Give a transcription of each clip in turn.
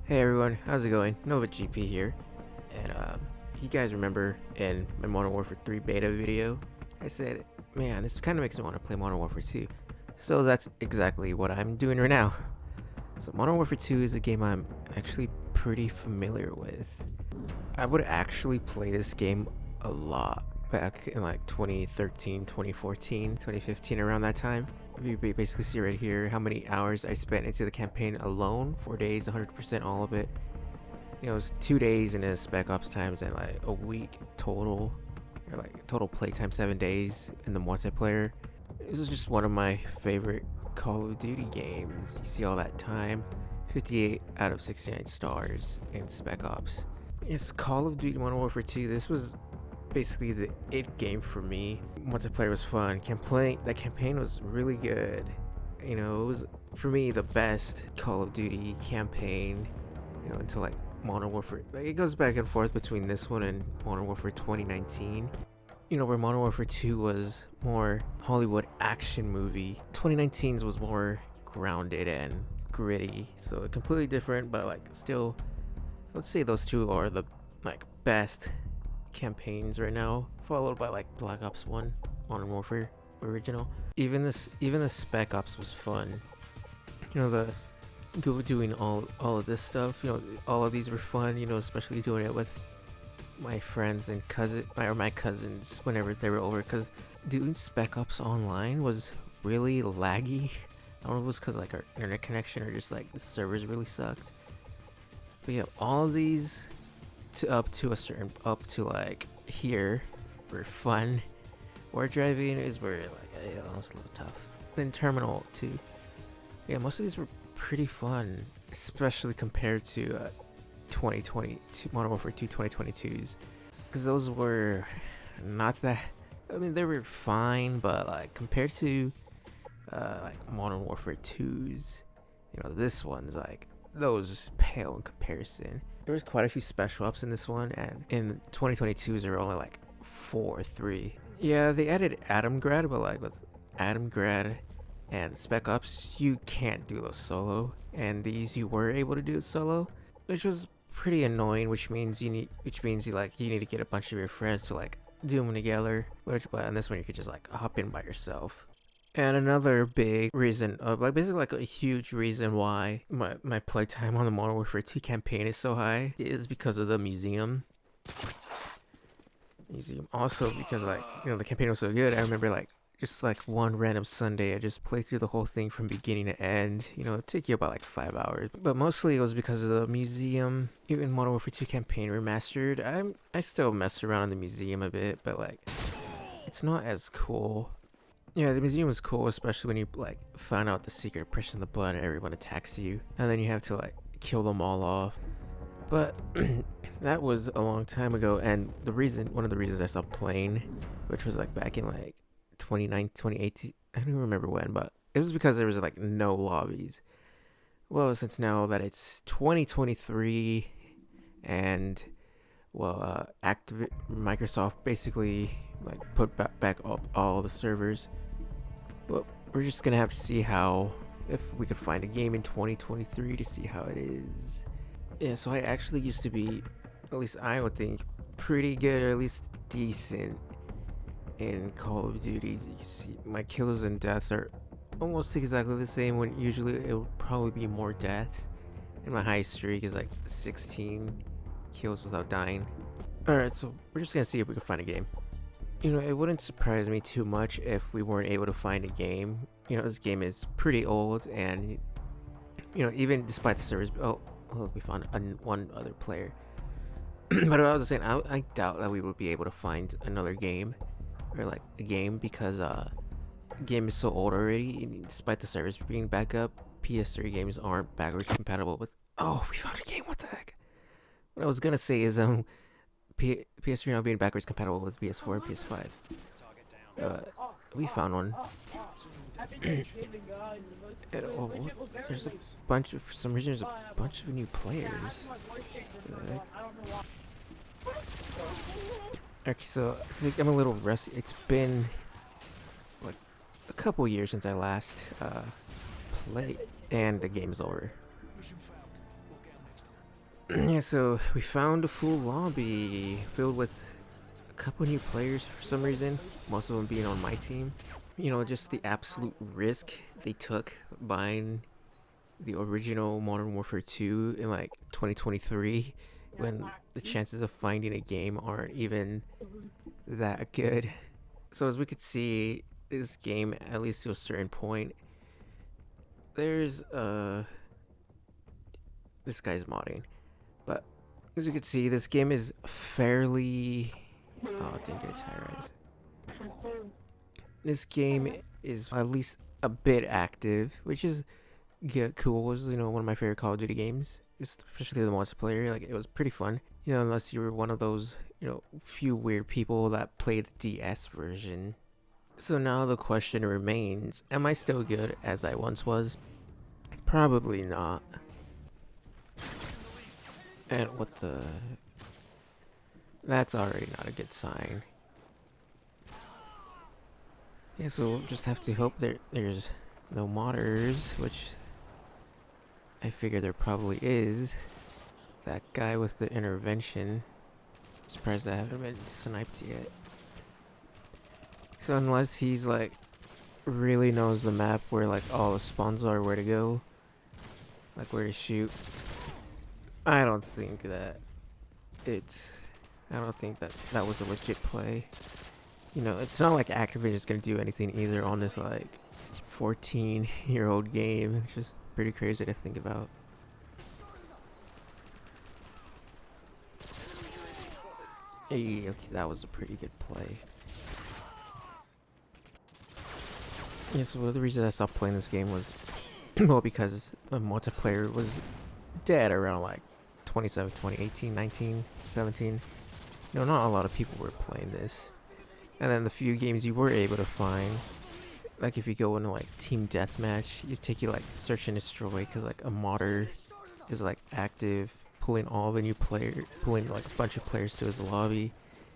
Hey everyone, how's it going? Nova GP here, and you guys remember in my Modern Warfare 3 beta video, I said, man, this kind of makes me want to play Modern Warfare 2. So that's exactly what I'm doing right now. So Modern Warfare 2 is a game I'm actually pretty familiar with. I would actually play this game a lot back in like 2013, 2014, 2015, around that time. You basically see right here how many hours I spent into the campaign alone. 4 days, 100% all of it. You know, it was 2 days in a Spec Ops times and like a week total, or like total playtime 7 days in the multiplayer. This is just one of my favorite Call of Duty games. You see all that time, 58 out of 69 stars in Spec Ops. It's Call of Duty Modern Warfare 2. This was basically the it game for me. Multiplayer was fun. That campaign was really good. You know, it was for me the best Call of Duty campaign. You know, until like Modern Warfare. Like, it goes back and forth between this one and Modern Warfare 2019. You know, where Modern Warfare 2 was more Hollywood action movie. 2019's was more grounded and gritty. So completely different, but like still, I would say those two are the like best campaigns right now, followed by like Black Ops 1, Modern Warfare original. Even the Spec Ops was fun. You know, the doing all of this stuff. You know, all of these were fun. You know, especially doing it with my friends and my cousins whenever they were over. Cause doing Spec Ops online was really laggy. I don't know if it was because like our internet connection or just like the servers really sucked. But yeah, all of these up to like here were fun. War driving is where like almost a little tough. Then Terminal 2. Yeah, most of these were pretty fun, especially compared to 2020 Modern Warfare 2 2022s, because those were not that. I mean, they were fine, but like compared to like Modern Warfare 2s, you know, this one's like those pale in comparison. There was quite a few special ops in this one, and in 2022s there were only like 4 or 3. Yeah, they added Atom Grad, but like with Atom Grad and Spec Ops, you can't do those solo, and these you were able to do solo, which was pretty annoying. Which means you need to get a bunch of your friends to like do them together. But in this one you could just like hop in by yourself. And another big reason, like basically like a huge reason why my playtime on the Modern Warfare 2 campaign is so high is because of the museum. Also because like, you know, the campaign was so good. I remember like just like one random Sunday I just played through the whole thing from beginning to end. You know, it took you about like 5 hours. But mostly it was because of the museum. Even Modern Warfare 2 campaign remastered, I still mess around in the museum a bit, but like it's not as cool. Yeah, the museum was cool, especially when you like find out the secret, pressing the button, and everyone attacks you, and then you have to like kill them all off. But that was a long time ago, and one of the reasons I stopped playing, which was like back in like 2019, 2018, I don't even remember when, but it was because there was like no lobbies. Well, since now that it's 2023, and well, Microsoft basically like put back up all the servers. Well, we're just gonna have to see if we could find a game in 2023 to see how it is. Yeah, so I actually used to be, at least I would think, pretty good, or at least decent in Call of Duty. You see, my kills and deaths are almost exactly the same, when usually it would probably be more deaths. And my highest streak is like 16 kills without dying. Alright, so we're just gonna see if we can find a game. You know, it wouldn't surprise me too much if we weren't able to find a game. You know, this game is pretty old, and you know, even despite the servers. Oh, look, we found one other player. But I was saying, I doubt that we would be able to find another game, or like a game, because the game is so old already. And despite the servers being back up, PS3 games aren't backwards compatible with. Oh, we found a game. What the heck? What I was gonna say is PS3 now being backwards compatible with PS4 and PS5. We found one. Oh, there's a for some reason, there's a bunch of new players. Okay, so I think I'm a little rusty. It's been like a couple years since I last played, and the game's over. Yeah, so we found a full lobby filled with a couple new players for some reason, most of them being on my team. You know, just the absolute risk they took buying the original Modern Warfare 2 in like 2023 when the chances of finding a game aren't even that good. So as we could see, this game, at least to a certain point, there's this guy's modding. But as you can see, this game is fairly oh dang it, it's high rise. This game is at least a bit active, which is cool. It was, you know, one of my favorite Call of Duty games, especially the multiplayer. Like, it was pretty fun, you know, unless you were one of those, you know, few weird people that play the DS version. So now the question remains, am I still good as I once was? Probably not. And what the... That's already not a good sign. Yeah, so we'll just have to hope there's no modders, which I figure there probably is. That guy with the intervention. Surprised I haven't been sniped yet. So unless he's like really knows the map where like all the spawns are, where to go, like where to shoot, I don't think that that was a legit play. You know, it's not like Activision is gonna do anything either on this like 14-year-old game, which is pretty crazy to think about. Hey, okay, that was a pretty good play. Yes, well, the reason I stopped playing this game was, well, because the multiplayer was dead around like 2018, 19, 17. You know, not a lot of people were playing this. And then the few games you were able to find, like if you go into like Team Deathmatch, you take you like Search and Destroy, because like a modder is like active, pulling all the new pulling like a bunch of players to his lobby.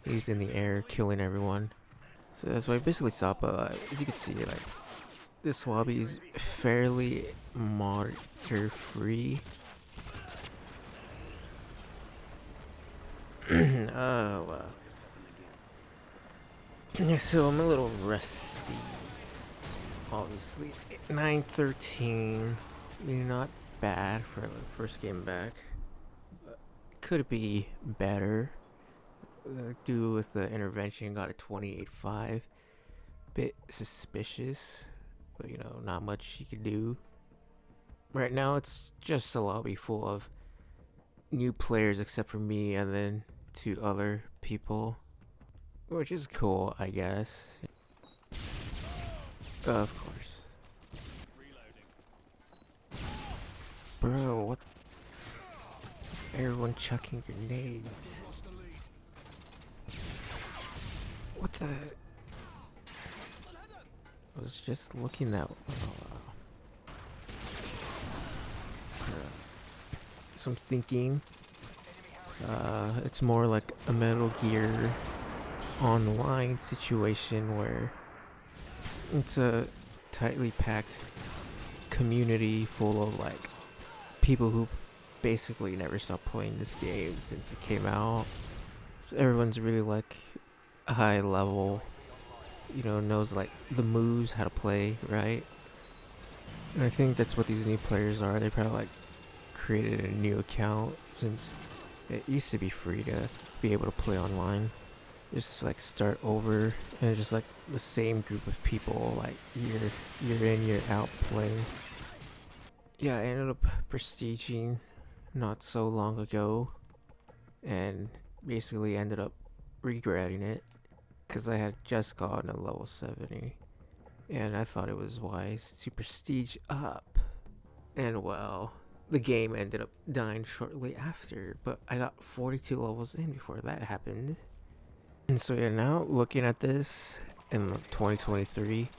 He's in the air, killing everyone. So that's why I basically stopped. But as you can see, like this lobby is fairly modder free. Oh wow. Yeah, so I'm a little rusty. Obviously, 9-13, not bad for the first game back. Could be better. Due with the intervention, got a 28-5. Bit suspicious, but you know, not much you can do. Right now, it's just a lobby full of new players, except for me and then 2 other people, which is cool, I guess. Of course. Bro, what? Is everyone chucking grenades? What the? I was just looking that. So I'm thinking, it's more like a Metal Gear Online situation where it's a tightly packed community full of like people who basically never stopped playing this game since it came out. So everyone's really like a high level, you know, knows like the moves, how to play, right? And I think that's what these new players are. They probably like created a new account since it used to be free to be able to play online. Just like start over, and it's just like the same group of people like year in, year out playing. Yeah, I ended up prestiging not so long ago, and basically ended up regretting it because I had just gotten a level 70, and I thought it was wise to prestige up. And well, the game ended up dying shortly after, but I got 42 levels in before that happened. And so yeah, now looking at this in 2023,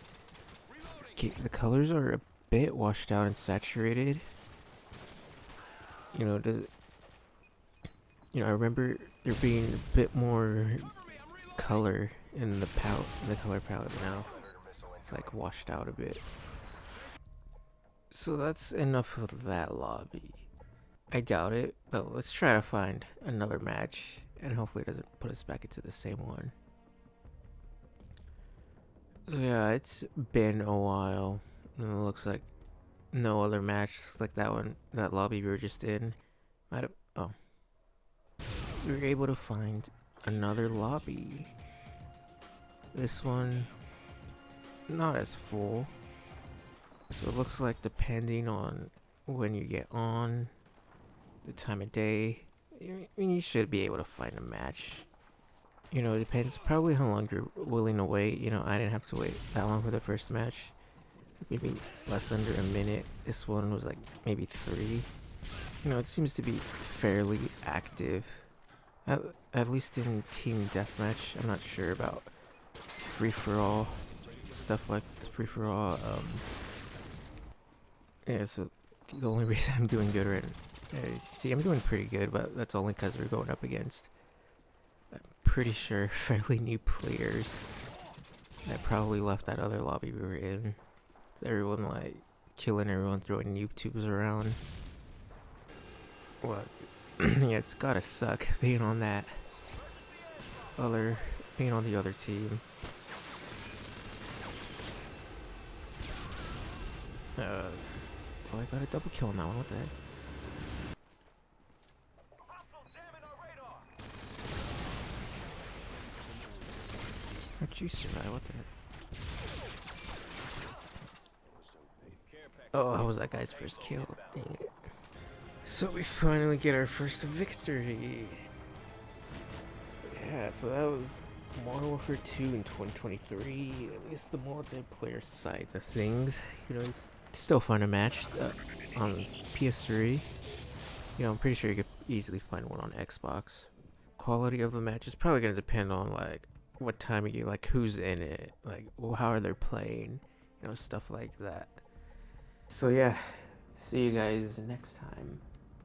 the colors are a bit washed out and saturated. You know, I remember there being a bit more color in the color palette. Now it's like washed out a bit. So that's enough of that lobby. I doubt it, but let's try to find another match, and hopefully it doesn't put us back into the same one. So yeah, it's been a while. And it looks like no other match. Looks like that one, that lobby we were just in. Might have. Oh, so we were able to find another lobby. This one, not as full. So it looks like depending on when you get on, the time of day, I mean, you should be able to find a match. You know, it depends probably how long you're willing to wait. You know, I didn't have to wait that long for the first match. Maybe less under a minute. This one was like maybe 3. You know, it seems to be fairly active. At least in team deathmatch. I'm not sure about free for all stuff like free for all. Yeah, so the only reason I'm doing good right now, see, I'm doing pretty good, but that's only because we're going up against, I'm pretty sure, fairly new players that probably left that other lobby we were in. Everyone like killing everyone, throwing noob tubes around. What? Yeah, it's gotta suck being on that being on the other team. Oh, I got a double kill on that one. What the heck? How'd you survive? What the heck? Oh, that was that guy's first kill. Dang it. So we finally get our first victory. Yeah, so that was Modern Warfare 2 in 2023. At least the multiplayer side of things. You know, still find a match on PS3. You know, I'm pretty sure you could easily find one on Xbox. Quality of the match is probably gonna depend on like what time you like, who's in it, like how are they playing, you know, stuff like that. So yeah, see you guys next time.